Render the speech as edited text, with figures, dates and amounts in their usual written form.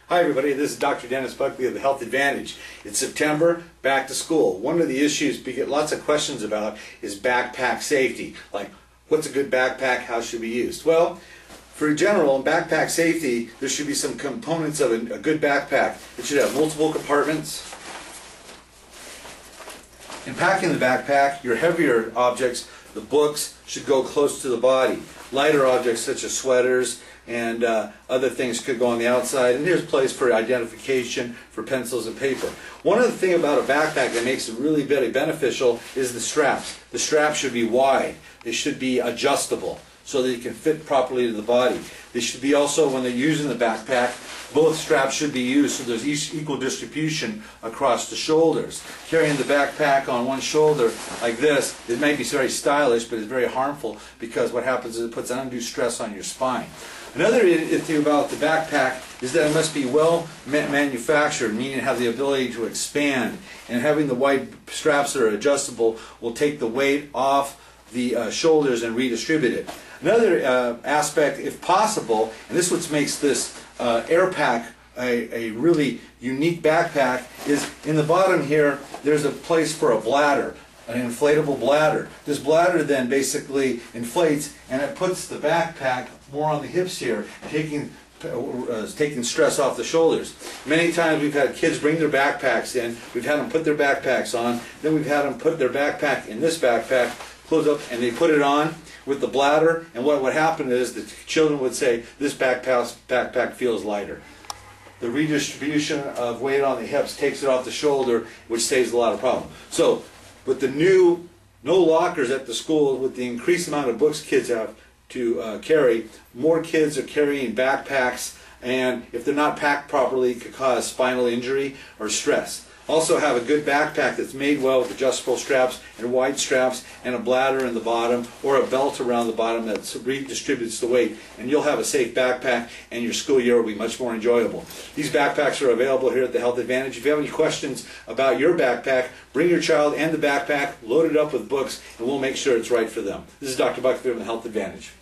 Hi everybody, this is Dr. Dennis Buckley of the Health Advantage. It's September, back to school. One of the issues we get lots of questions about is backpack safety. Like, what's a good backpack? How should it be used? Well, for general backpack safety, there should be some components of a good backpack. It should have multiple compartments. In packing the backpack, your heavier objects, the books, should go close to the body. Lighter objects such as sweaters and other things could go on the outside, and there's a place for identification for pencils and paper. One other thing about a backpack that makes it really very beneficial is the straps. The straps should be wide. They should be adjustable so that it can fit properly to the body. They should be also, when they're using the backpack, both straps should be used so there's equal distribution across the shoulders. Carrying the backpack on one shoulder like this, it may be very stylish, but it's very harmful because what happens is it puts undue stress on your spine. Another thing about the backpack is that it must be well manufactured, meaning have the ability to expand, and having the wide straps that are adjustable will take the weight off the shoulders and redistribute it. Another aspect, if possible, and this is what makes this AirPack a really unique backpack, is in the bottom here there's a place for a bladder, an inflatable bladder. This bladder then basically inflates and it puts the backpack more on the hips here, taking stress off the shoulders. Many times we've had kids bring their backpacks in, we've had them put their backpacks on, then we've had them put their backpack in this backpack, close up, and they put it on with the bladder, and what would happen is the children would say, this backpack feels lighter. The redistribution of weight on the hips takes it off the shoulder, which saves a lot of problems. So, with the new no lockers at the school, with the increased amount of books kids have to carry, more kids are carrying backpacks, and if they're not packed properly, it could cause spinal injury or stress. Also have a good backpack that's made well with adjustable straps and wide straps and a bladder in the bottom or a belt around the bottom that redistributes the weight, and you'll have a safe backpack and your school year will be much more enjoyable. These backpacks are available here at the Health Advantage. If you have any questions about your backpack, bring your child and the backpack, load it up with books, and we'll make sure it's right for them. This is Dr. Buckley from the Health Advantage.